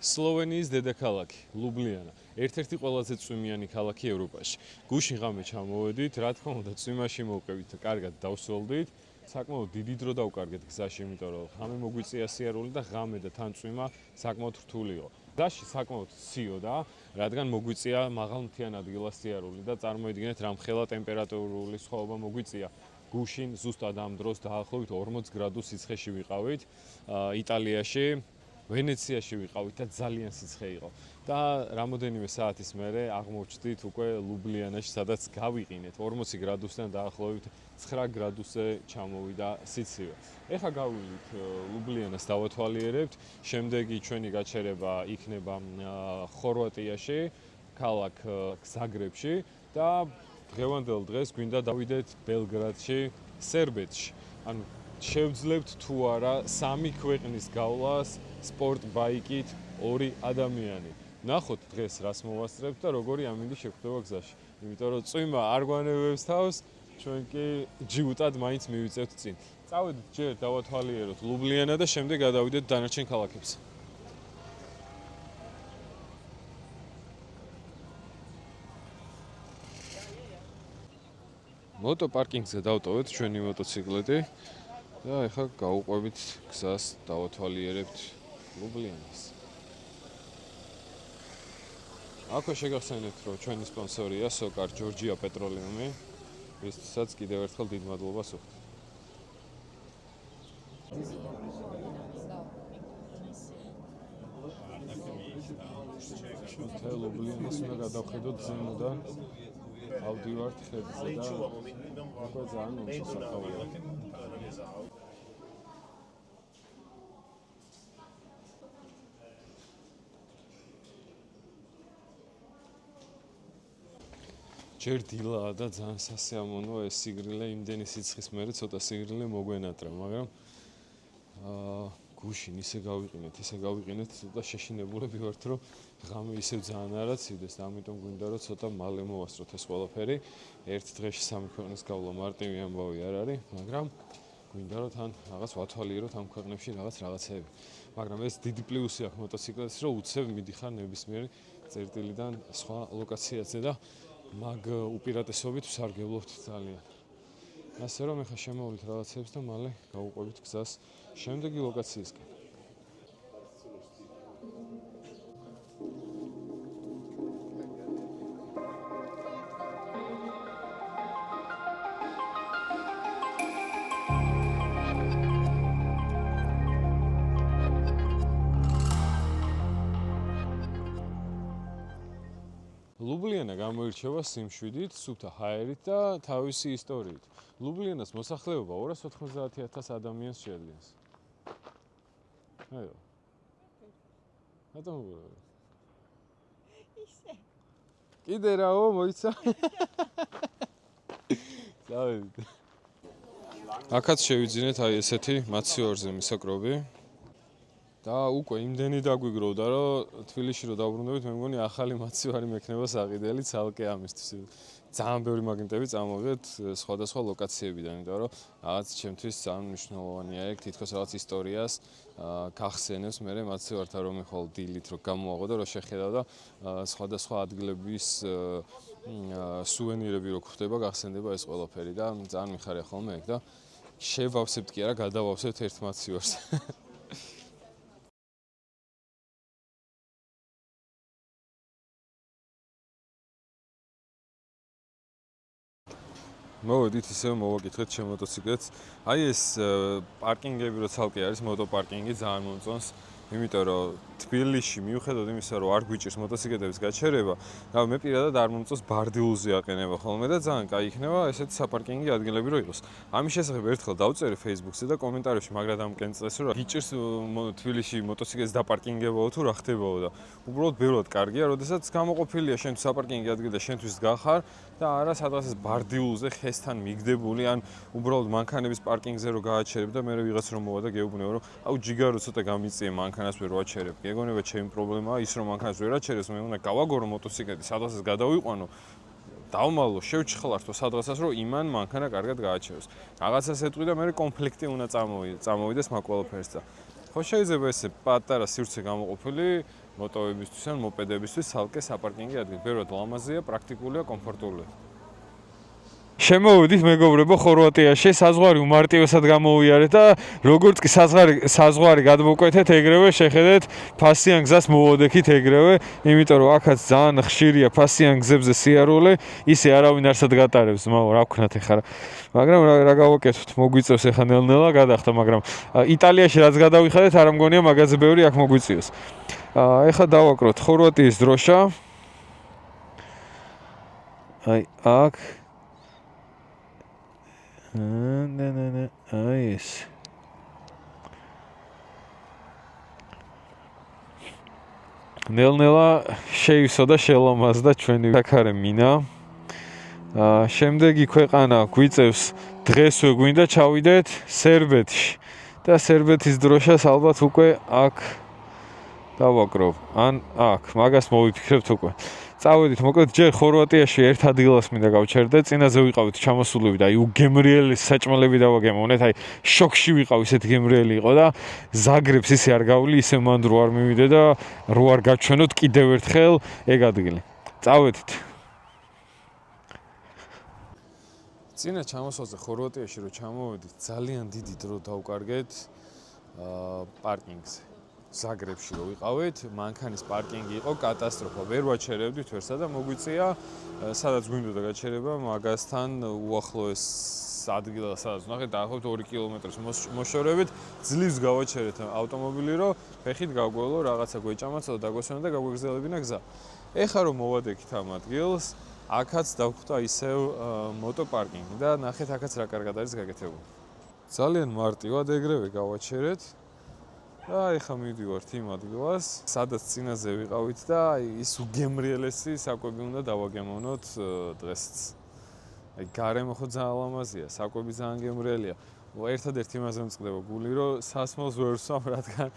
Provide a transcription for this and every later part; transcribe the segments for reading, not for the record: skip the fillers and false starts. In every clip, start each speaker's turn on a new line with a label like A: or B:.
A: სლოვენიის დედაქალაქი, ლუბლიანა. ერთ-ერთი ყველაზე წვიმიანი ქალაქი ევროპაში. გუშინ ღამე ჩამოვედით, რა თქმა უნდა, წვიმაში მოვყევით, კარგად დავსრულდით. საკმაოდ დიდი დრო დავკარგეთ გზაში, იმიტომ რომ ღამე მოგვიწია სიარული და ღამე და თან წვიმა საკმაოდ რთული იყო. გზაში საკმაოდ ციოდა, რადგან მოგვიწია მაღალმთიან ადგილას სიარული და წარმოიდგინეთ, რამხელა ტემპერატურული სხვაობა მოგვიწია. გუშინ ზუსტად ამ დროს დაახლოებით 40 გრადუს სიცხეში ვიყავით იტალიაში. ვენეციაში ვიყავით და ძალიან სიცხე იყო. და რამოდენიმე საათის მერე აღმოჩნდით უკვე ლუბლიანაში, სადაც გავიყინეთ 40 გრადუსთან დაახლოებით 9 გრადუსზე ჩამოვიდა სიცივე. ეხლა გავივლით ლუბლიანას დავათვალიერებთ, შემდეგი ჩვენი გაჩერება იქნება ხორვატიაში, ქალაქ ზაგრებში და დღევანდელ დღეს გვინდა დავიდეთ ბელგრადში, სერბეთში. ანუ შევძლებთ თუ არა სამი ქვეყნის გავლას სპორტ ბაიკით ორი ადამიანი. ნახოთ დღეს რას მოვასწრებთ და როგორი ამინდი შეგვხვდება გზაში. იმიტომ რომ წვიმა არ გვანებებს თავს, ჩვენ კი ჯიუტად მაინც მივიწევთ წინ. წავედით ჯერ დავათვალიეროთ ლუბლიანა და შემდეგ გადავიდეთ დანარჩენ ქალაქებზე. მოტო პარკინგზე დავტოვეთ ჩვენი მოტოციკლეტი და ეხლა გავუყვებით გზას, დავათვალიერებთ ლუბლიანას. აქვე შეგახსენებთ, რომ ჩვენი სპონსორია სოკარ ჯორჯია პეტროლიუმი, რისთვისაც კიდევ ერთხელ დიდ მადლობას ვუხდით. თელ ლუბლიანას უნდა გადავხედოთ ზემოდან. ავდივართ ხეებზე და უკვე ძალიან უსახავია. ჯერ დილაა და ძალიან სასიამოვნოა ეს სიგრილე, იმდენი სიცხის მერე ცოტა სიგრილე მოგვენატრა, მაგრამ გუშინ ისე გავიყინეთ, ცოტა შეშინებულები ვართ, რომ ღამე ისევ ძალიან არა ცივდეს და ამიტომ გვინდა რომ ცოტა მალე მოვასწროთ ეს ყველაფერი. ერთ დღეში სამი ქვეყნის გავლა მარტივი ამბავი არ არის, მაგრამ გვინდა რომ თან რაღაც ვათვალიეროთ ამ ქვეყნებში რაღაცეები. მაგრამ ეს დიდი პლუსი აქვს მოტოციკლეთის, რომ უცებ მიდიხარ ნებისმიერი წერტილიდან სხვა ლოკაციაზე და მაგ უპირატესობით ვსარგებლობთ ძალიან. ასე რომ ეხლა შემოვლით რაღაცებს და მალე გავუყვებით გზას შემდეგი ლოკაციისკენ. ლუბლიანა გამოირჩევა სიმშვიდით, სუფთა ჰაერით და თავისი ისტორიით. ლუბლიანას მოსახლეობა 290,000 ადამიანს შეადგენს. აიო. რატომ უბრალოდ? ისე. კიდე რაო მოიცა? დავით. აქაც შევიძინეთ აი ესეთი მაციორზე მისაკრობი. და უკვე იმდენი დაგვიგროვდა, რომ თბილისში რო დაბრუნდებით, მე მგონი ახალი მაცივარი მექნება საყიდელი ცალკე ამისთვის. ძალიან ბევრი მაგნიტები წამოვიღეთ სხვადასხვა ლოკაციებიდან, იმიტომ რომ რაღაც ჩემთვის ძალიან მნიშვნელოვანია ეგ, თითქოს რაღაც ისტორიას გახსენებს მე მაცივართან რომ ეხვალ დილით რო გამოვაღო და რო შეხედავ და სხვადასხვა ადგილების სუვენირები რო გვხვდება, გახსენდება ეს ყველაფერი და ძალიან მიხარია ხოლმე ეგ და შევავსებთ კი არა, გადავავსებთ ერთ მაცივარს. მოვედით ისევ მოვაკითხეთ ჩემ მოტოციკლეტს. აი ეს პარკინგები რო ცალკე არის, მოტოპარკინგი ძალიან მომწონს, იმიტომ რომ თბილისში მიუხედავად იმისა, რომ არ გვიჭირს მოტოციკლეტების გაჩერება, და მე პირადად არ მომწონს ბარდილზე აყენება ხოლმე და ძალიან კაი იქნება ესეთი საპარკინგი ადგილები რო იყოს. ამის შესახებ ერთხელ დავწერე Facebook-ზე და კომენტარებში მაგრად ამკენწეს, რომ გიჭირს თბილისში მოტოციკლეტს დაპარკინგებაო თუ რა ხდებაო და უბრალოდ ბევრად კარგია, როდესაც გამოყოფილია შენთვის საპარკინგი ადგილი და შენთვის გახარ და არა სადღაც ბარდილზე ხესთან მიგდებული ან უბრალოდ მანქანების პარკინგზე რო გააჩერებ და მე ვიღაც რომ მოვა და გეუბნება რომ აუ ჯიგარო ცოტა გამიწიე მანქანას ვერ ვაჩერებ. გეგონება ჩემი პრობლემაა ის რომ მანქანას ვერ აჩერებს, მე უნდა გავაგორო მოტოციკლეტი სადღაც გადავიყვანო. დავმალო, შევჩხლართო სადღაცას რომ იმან მანქანა კარგად გააჩეროს. რაღაცას ეტყვი და მე კონფლიქტი უნდა წამოვიდეს მაგ ყველაფერს და ხო შეიძლება ესე პატარა სივრცე გამოყოფილი მოტოვებისთვის ან მოპედებისთვის ცალკე საპარკინგი ადგილი. ბევრად ლამაზია, პრაქტიკულია, კომფორტულია. შემოვიდით მეგობრებო ხორვატიაში, საზღვარი უმარტივესად გამოვიარეთ და როგორც კი საზღვარი გადმოკვეთეთ, ეგრევე შეხედეთ ფასიან გზას მოვოდექით ეგრევე, იმიტომ რომ აქაც ძალიან ხშირია ფასიან გზებზე სიარული, ისე არავინ არსად გატარებს, რა ვქნათ ეხლა. მაგრამ რა გავაკეთოთ, მოგვიწევს ეხლა ნელ-ნელა გადახდა, მაგრამ იტალიაში რაც გადავიხადეთ, არ მგონია მაგაზე ბევრი აქ მოგვიწევს. ეხლა დავაკროთ ხორვატიის დროშა. აი, აქ აი ეს ნელ-ნელა შეივსო და შელამაზდა ჩვენი საქარე მინა. შემდეგი ქვეყანა გვიწევს დღესვე გვინდა ჩავიდეთ სერბეთში და სერბეთის დროშას ალბათ უკვე აქ დავაკრობ. ან აქ მაგას მოვიფიქრებთ უკვე. წავედით, მოკლედ ჯერ ხორვატიაში ერთ ადგილას მინდა გავჩერდე, წინაზე ვიყავით ჩამოსულები და აი უგემრიელი საჭმელები დავაგემოვნეთ, აი შოქში ვიყავ, ისეთი გემრიელი იყო და ზაგრებს ისე არ გავლი, ისე მანდ რო არ მივიდე და რო არ გაჩვენოთ კიდევ ერთხელ ეგ ადგილი. წავედით. წინა ჩამოსვლაზე ხორვატიაში რო ჩამოვედით, ძალიან დიდი დრო დავკარგეთ პარკინგზე. ზაგრებში რო ვიყავით, მანქანის პარკინგი იყო კატასტროფა. ვერ ვაჩერებდით ვერსა და მოგვიწია, სადაც გვინდოდა გაჩერება, მაგასთან უახლოეს ადგილას, სადაც ვნახეთ, დაახლოებით 2 კილომეტრს მოშორებით, ძლივს გავაჩერეთ ავტომობილი, რომ ფეხით გავგველო, რაღაცა გვეჭამაცა და დაგვესვენა და გაგვეგზელებინა გზა. ეხლა რომ მოვადექით ამ ადგილს, აქაც დავხვდა ისევ მოტოპარკინგი და ნახეთ, აქაც რა კარგად არის გაკეთებული. ძალიან მარტივად ეგრევე გავაჩერეთ. და ეხლა მივდივართ იმ ადგილას, სადაც წინაზე ვიყავით და ის უგემრიელესი საკვები უნდა დავაგემოვნოთ დღესაც. აი გარემო ხო ძალიან ლამაზია, საკვები ძალიან გემრიელია. ერთადერთი იმაზე მწყდება გული, რომ სასმელს ვერ ვსვამ, რადგან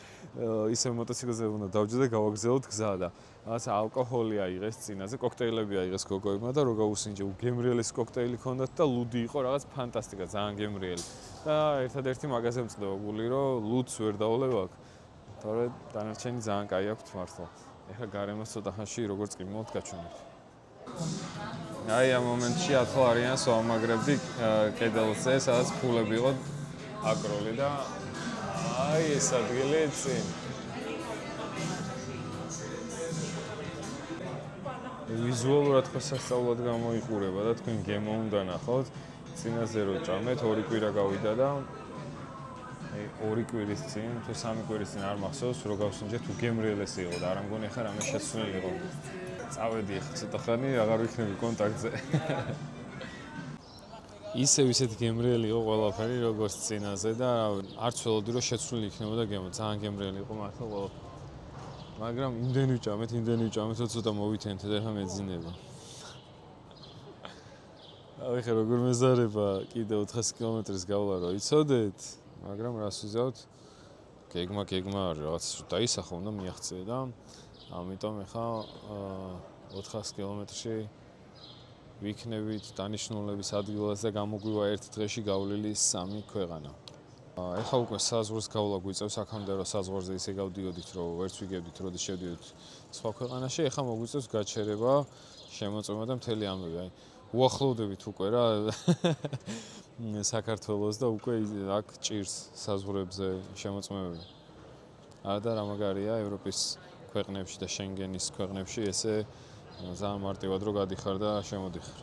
A: ისე მოტოციკლზე უნდა დავჯდე და გავაგზავნოთ გზა და რაღაცა ალკოჰოლი აიღეს წინაზე, კოქტეილები აიღეს გოგოებმა და რო გავუსინჯე, უგემრიელესი კოქტეილი ჰქონდათ და ლუდი იყო, რაღაც ფანტასტიკა, ძალიან გემრიელი. და ერთადერთი მაგაზე მწყდება გული, რომ ლუდს ვერ დავოლევ აქ. თორე დანარჩენი ძალიან კაი აქვს მართლა. ეხლა გარემოს ცოტა ხანში როგორც კი მოვთ გაჩვენებთ. აი ამ მომენტში 10 ლარიანს ვამაგრებდი კედელზე, სადაც ფულები იყო აკროლი და აი ეს ადგილი წინ. ვიზუალურად ხო სასწაულად გამოიყურება და თქვენ გემო უნდა ნახოთ. წინაზე რო ჭამეთ, 2 კვირა გავიდა და აი 2 კვირის წინ, თუ 3 კვირის წინ არ მახსოვს, რო გავსინჯეთ, უგემრიელესი იყო და არ ამგონი ხა რამე შეცვლილი იყო. წავედი ახლა ცოტა ხანი, აღარ ვიქნები კონტაქტზე. ისევ ისეთი გემრიელი იყო ყველაფერი, როგორც წინაზე და არც ველოდი რომ შეცვლილი იქნებოდა გემო, ძალიან გემრიელი იყო მართლა ყველაფერი. მაგრამ იმდენი ვჭამეთ, ცოტა მოვითენთ და ხა მეძინება. აი ხე როგორ მეზარება კიდე 400 კილომეტრის გავლა რო იცოდეთ, მაგრამ რას ვიზავთ? გეგმა არის, რაღაც დაისახა უნდა მიაღწიე და ამიტომ ეხა 400 კილომეტრში ვიქნებით დანიშნულების ადგილას და გამოგვივა ერთ დღეში გავლილი 3 ქვეყანა. ეხა უკვე საზღვარს გავლა გვიწევს, აქამდე რომ საზღვარზე ისე გავდიოდით, რომ ვერც ვიგებდით, როდის შევდიოდით სხვა ქვეყანაში, ეხა მოგვიწევს გაჩერება, შემოწმება და მთელი ამბები. აი უახლოვდებით უკვე რა საქართველოს და უკვე აქ ჭირს საზღვრებზე შემოწმებები. არა და რა მაგარია ევროპის ქვეყნებში და შენგენის ქვეყნებში ესე ძალიან მარტივად რო გადიხარ და შემოდიხარ.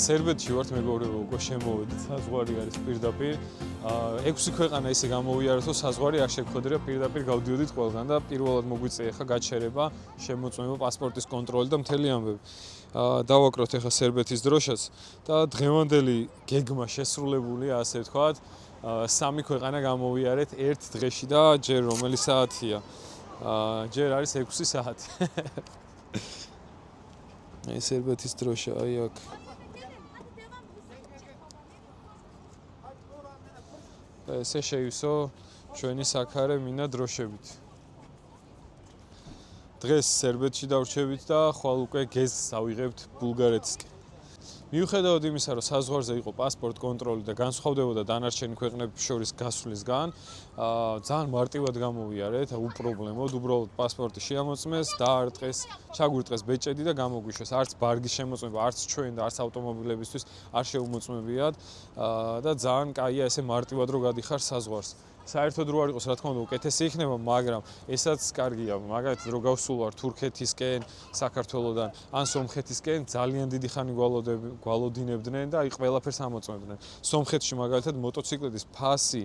A: სერბეთში ვართ მეგობრებო, უკვე შემოვედით, საზღვარი არის პირდაპირ. 6 ქვეყანა ისე გამოვიარეთ, რომ საზღვარი არ შეგხვედრია, პირდაპირ გავდიოდით ყველგან და პირველად მოგვიწია ახლა გაჩერება, შემოწმება, პასპორტის კონტროლი და მთელი ამბები. დავაკროთ ახლა სერბეთის დროშაც და დღევანდელი გეგმა შესრულებულია, ასე ვთქვათ. 3 ქვეყანა გამოვიარეთ ერთ დღეში და ჯერ რომელი საათია? ჯერ არის 6 საათი. ეს სერბეთის დროშა, აი აქ. და ესე შეივსო ჩვენი საქარე მინა დროშებით. დღეს სერბეთში დავრჩებით და ხვალ უკვე გეზს ავიღებთ ბულგარეთისკენ. მიუხედავად იმისა, რომ საზღვარზე იყო პასპორტ კონტროლი და განსხვავდებოდა დანარჩენი ქვეყნების შორის გასვლისგან, ძალიან მარტივად გამოვიარეთ, უპრობლემოდ, უბრალოდ პასპორტი შეამოწმეს, დაარტყეს, ჩაგვირტყეს ბეჭედი და გამოგვიშვეს. არც ბარგის შემოწმება, არც ჩვენ და არც ავტომობილებისთვის არ შეუმოწმებიათ და ძალიან კაია ესე მარტივად რო გადიხარ საზღვარს. საერთოდ რო არ იყოს, რა თქმა უნდა, უკეთესი იქნება, მაგრამ ესაც კარგია, მაგალითად რო გავსულ ვარ თურქეთისკენ, საქართველოდან, ან სომხეთისკენ, ძალიან დიდი ხანი გვალოდინებდნენ და აი ყველაფერს ამოწმებდნენ. სომხეთში მაგალითად მოტოციკლეთის ფასი,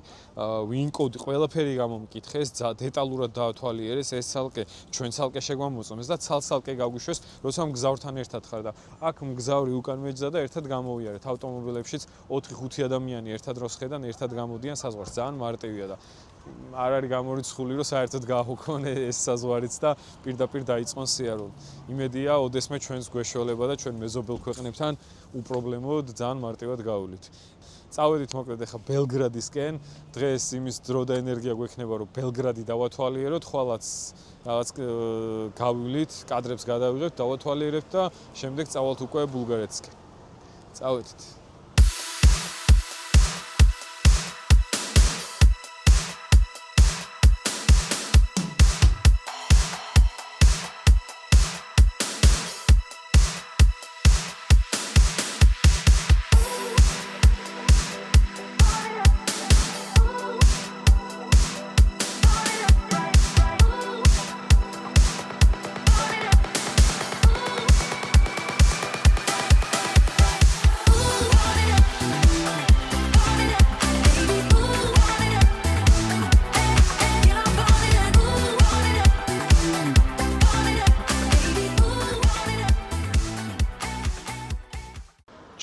A: ვინ-კოდი, ყველაფერი გამომკითხეს, დეტალურად დაათვალიერეს, ეს ცალკე ჩვენ ცალკე შეგვამოწმეს და ცალ-ცალკე გაგვიშვეს, როცა მგზავრთან ერთად ხარ და აქ მგზავრი უკან მეჯდა და ერთად გამოვიარეთ. ავტომობილებშიც 4-5 ადამიანი ერთად როს ხედან, ერთად გამოდიან საზღვარს. ძალიან მარტივია და არ არის გამორიცხული, რომ საერთოდ გააჰქონ ეს საზღვარიც და პირდაპირ დაიწყონ სიარული. იმედია, ოდესმე ჩვენს გვეშველება და ჩვენ მეზობელ ქვეყნებთან უპრობლემოდ ძალიან მარტივად გავვლით. წავედით მოკლედ ახლა ბელგრადისკენ. დღეს იმის დრო და ენერგია გვექნება, რომ ბელგრადი დავათვალიეროთ, ხვალაც რაღაც გავივლით, კადრებს გადავიღებთ, დავათვალიერებთ და შემდეგ წავალთ უკვე ბულგარეთისკენ. წავედით.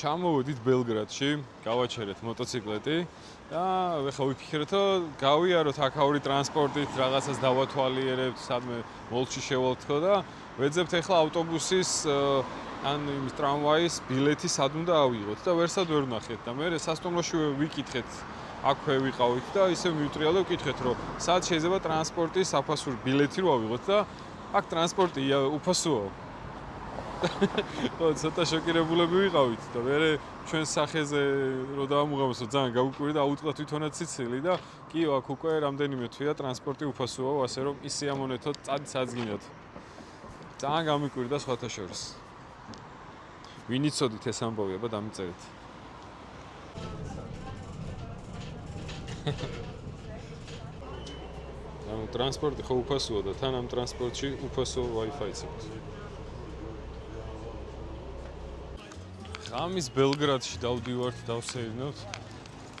A: ჩამოვედით ბელგრადში, გავაჩერეთ მოტოციკლეტი და ეხლა ვიფიქრეთ, რომ გავიაროთ აქაური ტრანსპორტით, რაღაცას დავათვალიერებთ, სადმე მოლში შევალთქო და ვეძებთ ეხლა ავტობუსის ან იმის ტრამვაის ბილეთი სად უნდა ავიღოთ და ვერსად ვერ ვნახეთ და მე სასტუმროში ვიკითხეთ, აქვე ვიყავით და ისე მივუტრიალე ვკითხეთ, რომ სად შეიძლება ტრანსპორტის საფასური ბილეთი რო ავიღოთ და აქ ტრანსპორტი უფასოა. ცოტა შოკირებულები ვიყავით და მე ჩვენ სახეზე რო დავამუღამოსო ძალიან გავუკვირდა და აუწყდა თვითონაც სიცილი და კიო აქ უკვე რამდენიმე თვეა ტრანსპორტი უფასოა, ასე რომ ის სიამონეთო წადიც გინდათ. ძალიან გამიკვირდა სხვათა შორის. ვინ იცოდით ეს ამბავი, აბა დამიწერეთ. ანუ ტრანსპორტი ხო უფასოა და თან ამ ტრანსპორტში უფასო Wi-Fi-ც აქვს. ამის ბელგრადში დავდივართ, დავსეირნოთ.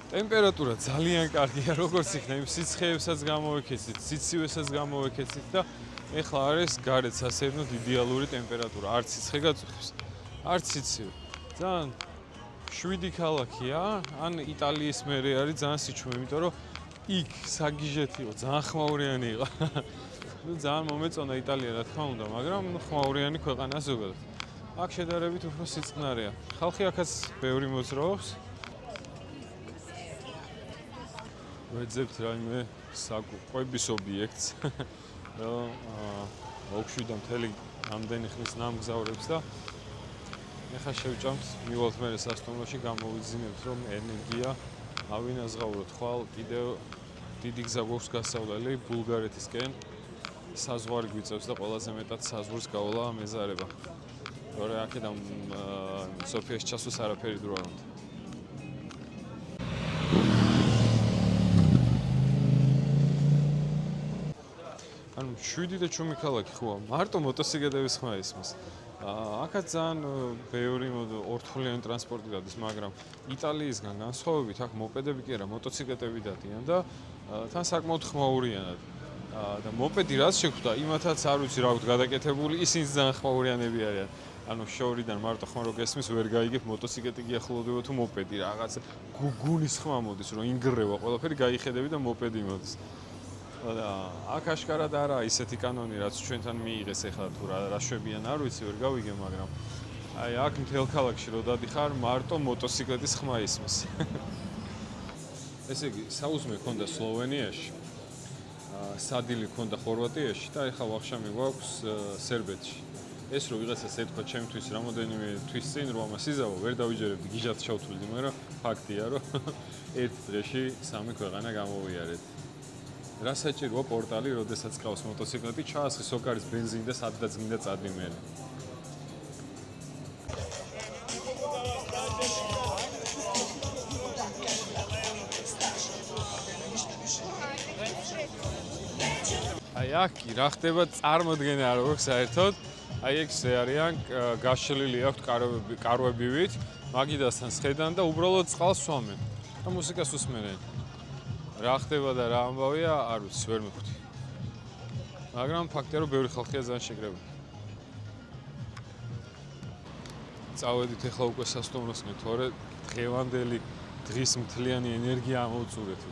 A: ტემპერატურა ძალიან კარგია, როგორც იქნა, იმ სიცხეებსაც გამოვეკეცით, სიცივესაც გამოვეკეცით და ეხლა არის გარეთ სასეირნოდ იდეალური ტემპერატურა. არც სიცხე გაწუხებს, არც სიცივე. ძალიან შვიდი ქალაქია, ან იტალიის მერე არის ძალიან სიჩუმე, იმიტომ რომ იქ საგიჟეთი იყო, ძალიან ხმაურიანი იყო. ძალიან მომეწონა იტალია, რა თქმა უნდა, მაგრამ ხმაურიანი ქვეყანა ზოგადად. აქ შედარებით უფრო სიწყნარია. ხალხი აქაც ბევრი მოძრაობს. ვეძებთ რაიმე საკვების ობიექტს. მოგშვიდა მთელი ამდენი ხნის ნამგზავრებს და ეხლა შევჭამთ, მივალთ მე სასტუმროში, გამოვიძინებთ, რომ ენერგია ავინაზღავროთ. ხვალ კიდევ დიდი გზა გვაქვს გასავლელი ბულგარეთისკენ. საზღვარი გვიწევს და ყველაზე მეტად საზღვრს გავლა მეზარება. თორე აქედან სოფიაში ჩასვლის არაფერი დრო არ უნდა. ანუ შვიდი და ჩუმი ქალაქი ხოა, მარტო მოტოციკლების ხმა ისმის. აქაც ძალიან ბევრი ორთვლიანი ტრანსპორტი დადის, მაგრამ იტალიისგან განსხვავებით აქ მოპედები კი არა, მოტოციკლეტები დადიან და თან საკმაოდ ხმაურიანად. და მოპედი რაც შეხვდა, იმათაც არ ვიცი რა ვთქვი, გადაკეთებული, ისინი ძალიან ხმაურიანები არიან. ანუ შორიდან მარტო ხმა რო გესმის, ვერ გაიგებ მოტოციკლეტი გიახლოვდება თუ მოპედი, რაღაც გუგუნის ხმა მოდის, რომ ინგრევა, ყველაფერი გაიხედები და მოპედი მოდის. და აქ აშკარად არა ისეთი კანონი, რაც ჩვენთან მიიღეს ახლა თუ რა შვებიან, არ ვიცი, ვერ გავიგე, მაგრამ აი აქ მთელ ქალაქში რო დადიხარ, მარტო მოტოციკლეტის ხმა ისმის. ესე იგი, საუზმე ქონდა სლოვენიაში, სადილი ქონდა ხორვატიაში და ეხლა ვახშამი გვაქვს სერბეთში. ეს რო ვიღაცას ეთქვა ჩემთვის რამოდენიმე თვის წინ რომ ამას იზავო, ვერ დავიჯერებდი, გიჟად ჩავთვლიდი, მაგრამ ფაქტია, რომ ერთ დღეში სამი ქვეყანა გამოვიარეთ. რა საჭიროა პორტალი, როდესაც ყავს მოტოციკლეტი, ჩაასხი სოკარის ბენზინი და სადაც გინდა წადი მე. აი აქ რა ხდება წარმოდგენა არ აქვს საერთოდ. აი ეგ არიან გაშლილი აქვთ კარვებივით, მაგიდასთან სხედან და უბრალოდ წყალს სვამენ და მუსიკას უსმენენ. რა ხდება და რა ამბავია, არ ვიცი, ვერ მივხვდი. მაგრამ ფაქტია, რომ ბევრი ხალხია ძალიან შეკრებილი. წავედით ახლა უკვე სასტუმროსკენ, თორე დღევანდელი დღის მთლიანი ენერგია ამოვწურეთ.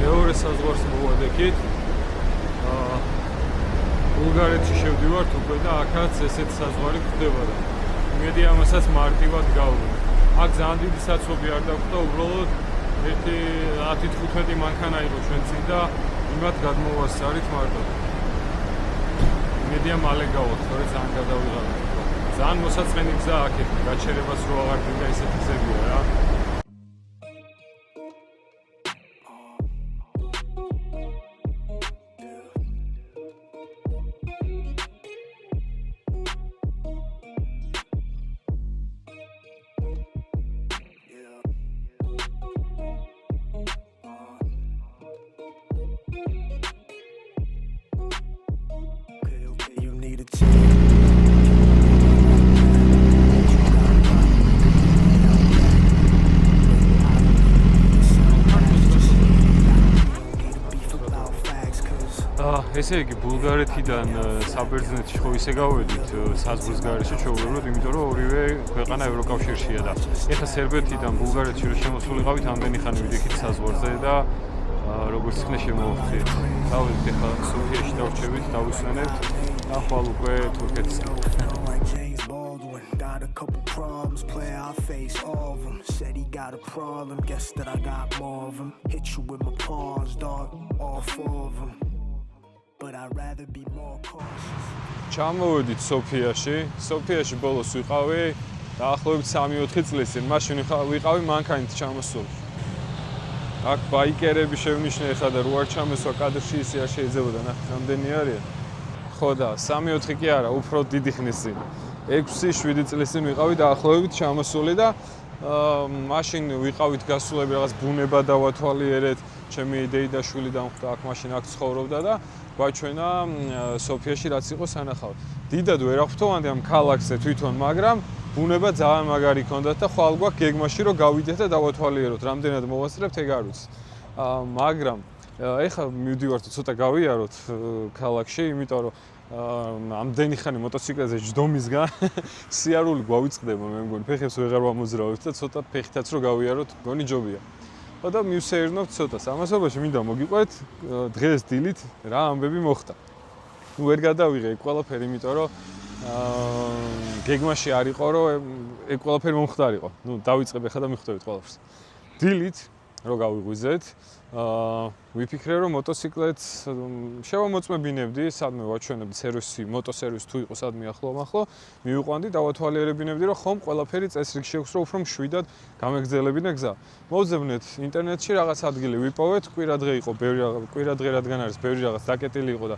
A: მეორე საზღვარს მოვადექით. ბულგარეთში შევდივართ უკვე და აქაც ესეთ საზღვარი გვხვდებოდა. იმედი ამასაც მარტივად გავვრ. აქ ძალიან დიდი საცობი არ დაგვხვდა, უბრალოდ 10-15 მანქანა იყო ჩვენ წინ და იმათ გადმოვასწარით მარტო. იმედია მალე გავოთ, თორე ძალიან გადავიღალეთ. ძალიან მოსაწყენი გზა აქეთ, გაჩერებას რო აღარ გინდა ისეთი გზებია რა. ესე იგი ბულგარეთიდან საბერძნეთში ხო ისე გავედით საზღვრის გარეშე ჩვეულებრივად, იმიტომ რომ ორივე ქვეყანა ევროკავშირშია და ეხლა სერბეთიდან ბულგარეთში რო შემოსულიყავით ამდენი ხანი ვიდექით საზღვარზე და როგორც ხნე შემოვხდით. დავედით ეხლა სოფიაში დავრჩებით, დავისვენებთ და ხვალ უკვე თურქეთისკენ. Got a couple problems, play I face all of them. Said he got a problem, guess that I got more of them. Hit you with my paws, dog, all four of them. But I'd rather be more cautious. ჩამოვედით სოფიაში ბოლოს ვიყავი დაახლოებით 3-4 წლის წინ. მაშინ ვიყავი მანქანით ჩამოსული. აქ ბაიკერები შევნიშნე ხა და რო არ ჩამესვა კადრში ისე არ შეიძლებოდა ნახეთ რამდენი არიან. ხო და 3-4 კი არა, უფრო დიდი ხნის წინ. 6-7 წლის წინ ვიყავი დაახლოებით ჩამოსული და მაშინ ვიყავით გასულები რაღაც ბუნება დავათვალიერეთ. ჩემი დეიდაშვილი დამხვდა აქ მაშინ აქ ცხოვრობდა და გვაჩვენა სოფიაში რაც იყო სანახავად. დიდად ვერ აღვთოვანდი ამ ქალაქზე თვითონ, მაგრამ ბუნება ძალიან მაგარი ჰქონდათ და ხვალ გვაქვს გეგმაში რომ გავიდეთ და დავათვალიეროთ. რამდენად მოვასწრებთ ეგ არ ვიცი. მაგრამ ეხლა მივდივართ ცოტა გავიაროთ ქალაქში, იმიტომ რომ ამდენი ხანი მოტოციკლზე ჯდომისგან სიარული გვავიწყდება, მე მგონი ფეხებს ვეღარ ვამოძრავებთ და ცოტა ფეხითაც რო გავიაროთ, მგონი ჯობია. და მივსეირნობთ ცოტას. ამასობაში მინდა მოგიყვეთ დღეს დილით რა ამბები მოხდა. ნუ ვერ გადავიღე ეგ ყველაფერი, იმიტომ რომ გეგმაში არ იყო, რომ ეგ ყველაფერი მომხდარიყო. ნუ დავიწყებ ახლა და მიხვდებით ყველაფერს. დილით რო გავიღვიძეთ. ვიფიქრე რომ მოტოციკლეთს შევამოწმებინებდი, სადმე ვაჩვენებდი სერვისი, მოტოსერვისი თუ იყო სადმე ახლო, მივიყვანდი, დავათვალიერებინებდი, რომ ხომ ყველაფერი წესრიგში აქვს, რომ უფრო მშვიდად გამეგრძელებინა გზა. მოვძებნეთ ინტერნეტში რაღაც ადგილი ვიპოვეთ, კვირადღე იყო, კვირადღე რადგან არის, ბევრი რაღაც დაკეტილი იყო და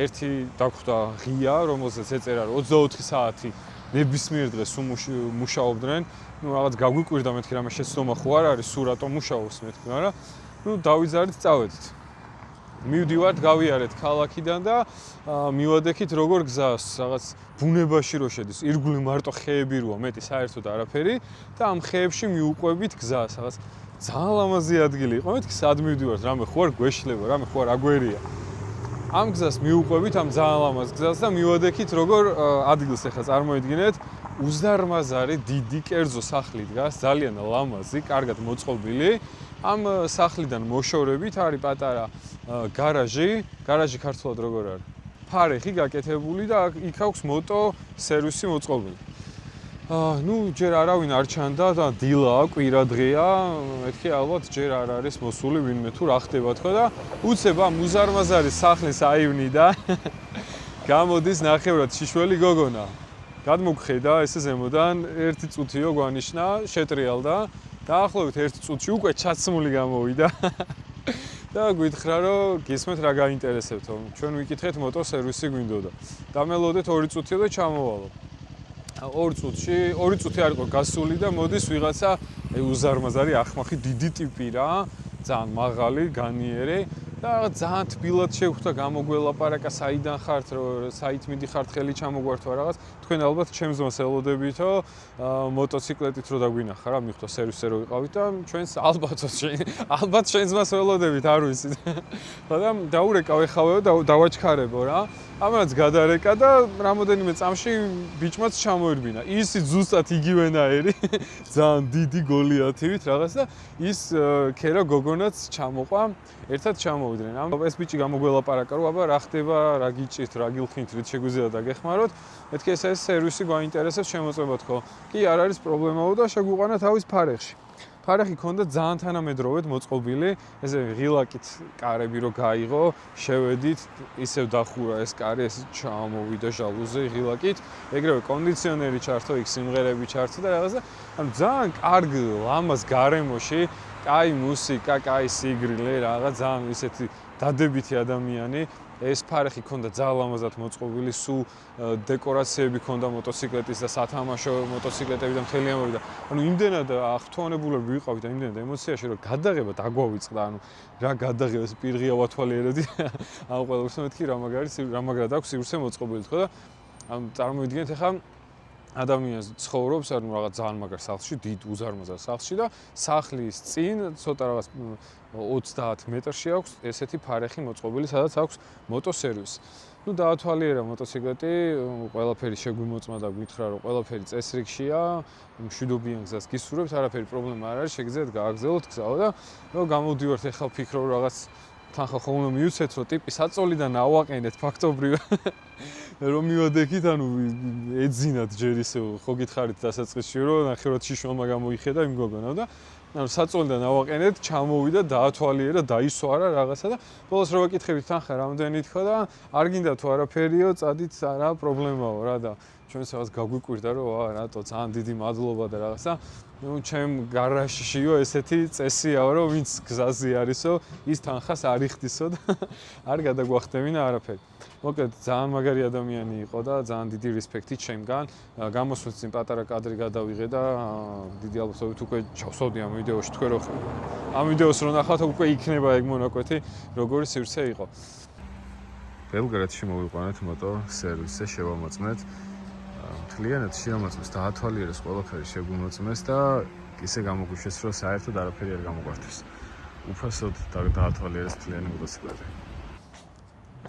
A: ერთი დაგვხვდა ღია, რომელზეც ეწერა რომ 24 საათი ნებისმიერ დღეს მუშაობდნენ. ნუ რაღაც გაგვიკვირდა მეთქი რამე შეცდომა ხო არ არის, სულ რატომ მუშაობს მეთქი, მაგრამ ნუ დავიზარით, წავედით. მივდივართ, გავიარეთ ქალაქიდან და მივადექით როგორ გზას, რაღაც ბუნებაში რო შედის, ირგვლივ მარტო ხეები როა, მეტი საერთოდ არაფერი და ამ ხეებში მიუყვებით გზას, რაღაც ძალიან ლამაზი ადგილი იყო, მეთქი სად მივდივართ, რამე ხო არ გვეშლება, რამე ხო არ აგვერია. ამ გზას მიუყვებით, ამ ძალიან ლამაზ გზას და მივადექით როგორ ადგილს ახლა წარმოიდგინეთ, უზარმაზარი დიდი კერძო სახლი დგას, ძალიან ლამაზი, კარგად მოწყობილი. ამ სახლიდან მოშორებით არის პატარა გარაჟი ქართულად როგორ არის? ფარეხი გაკეთებული და იქ აქვს მოტო სერვისი მოწყობილი. ნუ ჯერ არავინ არ ჩანდა და დილაა, კვირადღეა, მეთქი ალბათ ჯერ არ არის მოსული ვინმე თუ რა ხდება თქო და უცებ ამ უზარმაზარი სახლის აივნი და გამოდის ნახევრად შიშველი გოგონა. გადმოგხედა ესე ზემოდან, ერთი წუთიო გვანიშნა, შეტრიალდა. დაახლოებით 1 წუთში უკვე ჩაცმული გამოვიდა. და გითხრა რომ გისმენთ რა გაინტერესებთო. ჩვენ ვიკითხეთ მოტოსერვისი გვინდოდა. დამელოდეთ 2 წუთიო და ჩამოვალო. 2 წუთი არ იყო გასული და მოდის ვიღაცა უზარმაზარი ახმახი დიდი ტიპი რა, ძალიან მაღალი, განიერი და ძალიან თბილად შეხვდა გამოგველაპარაკა საიდან ხართ, საით მიდიხართ, ხელი ჩამოგვართვა რაღაც. თქვენ ალბათ ჩემს ძმას ელოდებითო მოტოციკლეტით რო დაგვინახა რა, მიხვდა სერვისზე რო ვიყავით და ჩვენს ალბათ შენ ძმას ველოდებით, არ ვიცით. და დაურეკავ ეხავეო და დავაჩქარებო რა. ამაც გადარეკა და რამოდენიმე წამში ბიჭმაც ჩამოერბინა. ისი ზუსტად იგივენაერი, ძალიან დიდი გოლიათივით რაღაც და ის ქერა გოგონაც ჩამოყვა, ერთად ჩამოვიდნენ. ეს ბიჭი გამოგველაპარაკა რომ აბა რა ხდება, რა გიჭირთ, რა გილხინთ, რით შეგვიძლია დაგეხმაროთ. მეთქი ეს სერვისი გვაინტერესებს, შემოწმება თქო. კი, არ არის პრობლემაო და შეგვიყვანა თავის ფარეხში. ფარეხი ქონდა ძალიან თანამედროვედ მოწყობილი, ესე ღილაკით კარები რო გაიღო, შევედით, ისევ დახურა ეს კარი, ეს ჩამოვიდა ჟალუზე ღილაკით, ეგრევე კონდიციონერი ჩართო, იქ სიმღერები ჩართო და რაღაცა, ანუ ძალიან კარგ ლამაზ გარემოში, კაი მუსიკა, კაი სიგრილე, რაღაც ძალიან ისეთი დადებითი ადამიანი. ეს ფარეხი ქონდა ძალიან ლამაზად მოწყობილი, სულ დეკორაციები ქონდა მოტოციკლეტის და სათამაშო მოტოციკლეტები და მთელი ამბავი და ანუ იმდენად აღთვალებულები ვიყავით და იმდენად ემოციაში რომ გადაღება დაგვავიწყდა, ანუ რა გადაღება ეს პირღია ვათვალიერებდი ამ ყველას მეთქი რა მაგრად აქვს სივრცე მოწყობილი თქო და ამ წარმოიდგინეთ ახლა ადამიანს ცხოვრობს ანუ რაღაც ძალიან მაგარ სახლში, დიდ უზარმაზარ სახლში და სახლის წინ ცოტა რაღაც 30 მეტრში აქვს ესეთი ფარეხი მოწყობილი, სადაც აქვს მოტოსერვისი. ნუ დაათვალიერა მოტოციკლეტი, ყველაფერი შეგვიმოწმა და გითხრა რომ ყველაფერი წესრიგშია, მშვიდობიან გზას გისურვებთ, არაფერი პრობლემა არ არის, შეგიძლიათ გააგრძელოთ გზაო და რომ გამოვდივართ ახლა ვფიქრობ რაღაც თან ხო უნდა მივცეთ რომ ტიპი საწოლიდან ავაყენეთ ფაქტობრივად რომ მივადექით, ანუ ეძინათ ჯერ ისე ხო გითხარით დასაწყისში რომ ნახევრად შიშველმა გამოიხედა იმ გოგონა და ანუ საწოლიდან ავაყენეთ, ჩამოვიდა, დაათვალიერა, დაისვარა რაღაცა და ბოლოს რო ვაკითხებით თანხა რამდენი თქვა და არ გინდა თუ არაფერიო, წადით, არა პრობლემაო რა და ჩვენს რაღაც გაგვიკვირდა რომ რატო ძალიან დიდი მადლობა და რაღაცა ნუ ჩემ გარაჟშიო ესეთი წესიაო რომ ვინც გზაზე არისო ის თანხას არ იხდისო და არ გადაგვახტევინა არაფერი. მოკლედ ძალიან მაგარი ადამიანი იყო და ძალიან დიდი რესპექტი ჩემგან. გამოსვლით წინ პატარა კადრი გადავიღე და დიდი ალბათობით უკვე ჩავსვავდი ამ ვიდეოში თქვენ რო ამ ვიდეოს რო ნახავთ უკვე იქნება ეგ მონაკვეთი როგორი სივრცე იყო. ბელგრადში მოვიყვანეთ მოტო სერვისზე შევამოწმეთ. მთლიანად შეამოწმეს დაათვალიერეს ყველაფერი შეგვიმოწმეს და ისე გამოგვიშვეს რომ საერთოდ არაფერი არ გამოგვართეს. უფასოდ დაათვალიერეს მთლიანი მოტოციკლეტი.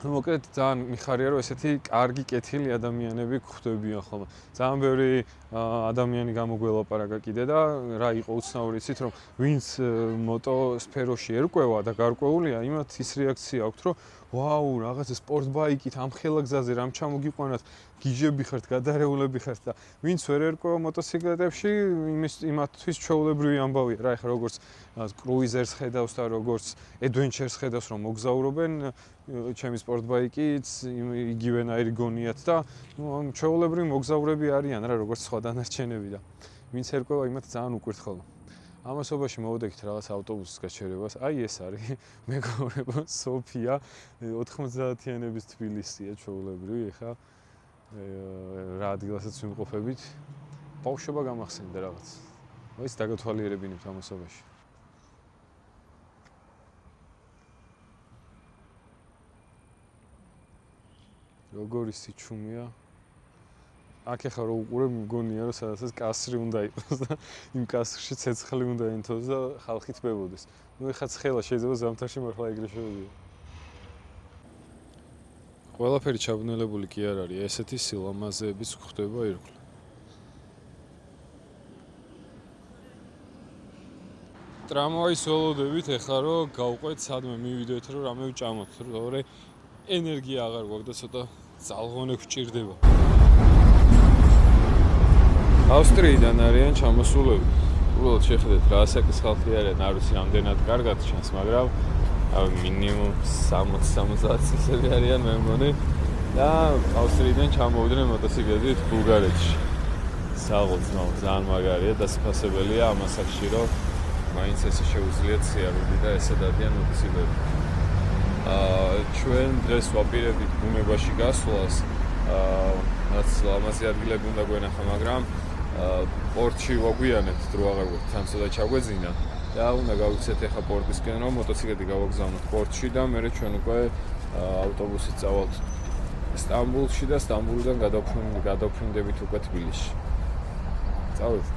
A: მოკლედ ძალიან მიხარია რომ ესეთი კარგი კეთილი ადამიანები გვხვდებიან ხოლმე. ძალიან ბევრი ადამიანი გამოგველაპარაკა კიდე და რა იყო უცნაური იცით რომ ვინც მოტო სფეროში ერკვევა და გარკვეულია, იმათ ის რეაქცია აქვს რომ ვაუ, რაღაცა სპორტ ბაიკით ამ ხელა გზაზე რამ ჩამოგიყვანათ
B: გიჟები ხართ, გადარეულები ხართ და ვინც ვერ ერკვევა მოტოციკლეტებში, იმათთვის ჩვეულებრივი ამბავია რა, ეხლა როგორც კრუიზერს ხედავს და როგორც ადვენჩერს ხედავს, რომ მოგზაურობენ, ჩემი სპორტბაიკიც იგივენაირი გონიათ და ჩვეულებრივი მოგზაურები არიან რა, როგორც სხვა დანარჩენები და ვინც ერკვევა, იმათ ძალიან უყვირთ ხოლმე. ამასობაში მოვდექით რაღაც ავტობუსის გაჩერებას. აი ეს არის მეგობრებო, სოფია 90-იანების თბილისია ჩვეულებრივი, ეხა რა ადგილასაც ვიმყოფებით. ბავშვობა გამახსენდა რაღაც. ის დაგათვალიერებინებთ ამასობაში. როგორი სიჩუმეა. აქ ახლა რო უყურებ მგონია რომ სადაც კასრი უნდა იყოს და იმ კასრში ცეცხლი უნდა ენთოს და ხალხი თბებოდეს. ნუ ეხლა ცხელა შეიძლება ზამთარში მართლა ეგრე შევიდე. ყველაფერი ჩაბნელებული კი არ არის, ესეთი სილამაზეებიც გვხდება ირგვლივ. ტრამვაის ველოდებით ეხლა რომ გავყვეთ სადმე მივიდეთ რომ რამე ვჭამოთ, თორე ენერგია აღარ გვაქვს და ცოტა ძალღონე გვჭირდება. ავსტრიიდან არიან ჩამოსულები. უბრალოდ შეხედეთ რა ასაკის ხალხი არიან, არ ვიცი რამდენად კარგად ჩანს, მაგრამ მინიმუმ 60-70 წლები არიან მე მგონი და ავსტრიიდან ჩამოვიდნენ მოტოციკლებით ბულგარეთში. საღოლწნაო ძალიან მაგარია და სფასებელია ამ ასაკში, რომ მაინც ესე შეუძლიათ სიარული და ესე დადიან მოტოციკლები. ჩვენ დღეს ვაპირებთ ბუნებაში გასვლას. რაც ლამაზი ადგილები უნდა გვენახა, მაგრამ პორტში ვაგვიანებთ დრო აღარ გვაქვს, თან ცოტა ჩაგვეძინა და უნდა გავიქცეთ ახლა პორტისკენ, რომ მოტოციკლები გავაგზავნოთ პორტში და მერე ჩვენ უკვე ავტობუსით წავალთ სტამბულში და სტამბულიდან გადავფრინდებით უკვე თბილისში. წავედით.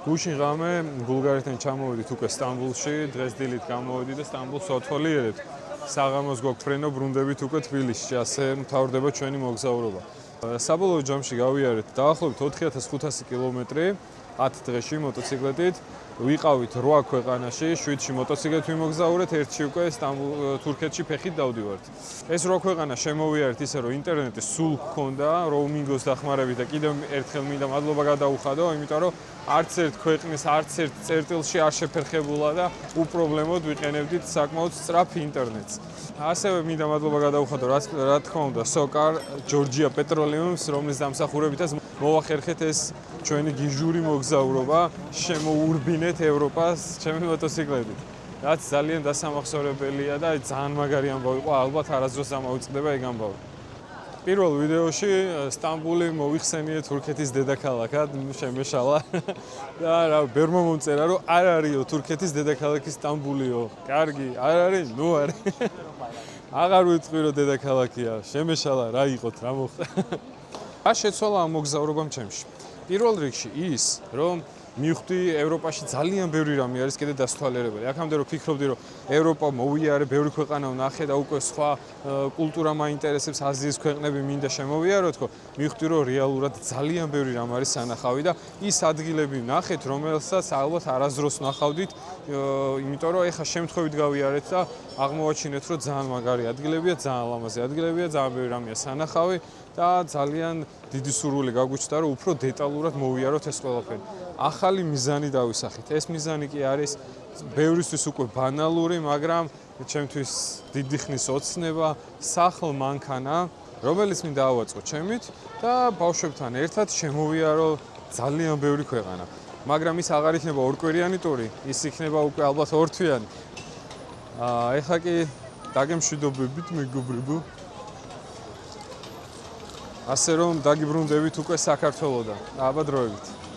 B: გუშინ ღამე ბულგარეთიდან ჩამოვედით უკვე სტამბულში, დღეს დილით გამოვედით და სტამბულს ვათვალიერებთ. საღამოს გვაქვს ფრენო, ბრუნდებით უკვე თბილისში, ასე მთავრდება ჩვენი მოგზაურობა. საბოლოო ჯამში გავიარეთ დაახლოებით 4500 კილომეტრი 10 დღეში მოტოციკლეტით. ვიყავით 8 ქვეყანაში, 7-ში მოტოციკლეთ ვიმოგზაურეთ, 1-ში უკვე თურქეთში ფეხით დავდივართ. ეს 8 ქვეყანა შემოვიარეთ ისე რომ ინტერნეტი სულ გქონდა, როუმინგოს დახმარებით და კიდევ ერთხელ მინდა მადლობა გადაუხადო, იმიტომ რომ არც ერთ ქვეყნის, არც ერთ წერტილში არ შეფერხებულა და უპრობლემოდ ვიყენებდით საკმაოდ სწრაფ ინტერნეტს. ასევე მინდა მადლობა გადაუხადო, რა თქმა უნდა, SOCAR, Georgia Petroleum-ს, რომლის დამსახურებითაც მოვახერხეთ ეს ჩვენი გიჟური მოგზაურობა, შემოურბინეთ ევროპას ჩემი მოტოციკლებით. რაც ძალიან დასამახსოვრებელია და ძალიან მაგარი ამბავი იყო, ალბათ არასდროს ამოუწყდება ეგ ამბავი. პირველ ვიდეოში სტამბული მოიხსენიეთ თურქეთის დედაქალაქად, შემეშალა და რა ბერმა მომწერა რომ არ არისო თურქეთის დედაქალაქი სტამბულიო. კარგი, არ არის, ნუ არის. აღარ ვიტყვი რომ დედაქალაქია, შემეშალა რა იყოთ, რა მოხდა. რა შეცვალა ამ მოგზაურობამ ჩემში? პირველ რიგში ის, რომ მივხვდი ევროპაში ძალიან ბევრი რამე არის კიდე დასთვალიერებელი. აქამდე რომ ფიქრობდი რომ ევროპა მოვიარე, ბევრი ქვეყანა ვნახე და უკვე სხვა კულტურა მაინტერესებს, აზიის ქვეყნები მინდა შემოვიარო თქო, მივხვდი რომ რეალურად ძალიან ბევრი რამ არის სანახავი და ის ადგილები ვნახეთ, რომელსაც ალბათ არასდროს ვნახავდით, იმიტომ რომ ეხა შემთხვევით გავიარეთ და აღმოვაჩინეთ, რომ ძალიან მაგარი ადგილებია, ძალიან ლამაზი ადგილებია, ძალიან ბევრი რამეა სანახავი და ძალიან დიდი სურვილი გაგვიჩნდა, რომ უფრო დეტალურად მოვიაროთ ეს ყველაფერი. ახალი მიზანი დავისახით. ეს მიზანი კი არის ბევრისთვის უკვე ბანალური, მაგრამ ჩემთვის დიდი ხნის ოცნება, სახლ-მანქანა, რომელიც მინდა ავაწყო ჩემით და ბავშვებთან ერთად შემოვიარო ძალიან ბევრი ქვეყანა. მაგრამ ის აღარ იქნება ორკვირიანი ტური, ის იქნება უკვე ალბათ ორთვიანი. ეხლა კი დაგემშვიდობებით მეგობრებო. ასე რომ დაგიბრუნდებით უკვე საქართველოდან. აბა დროებით.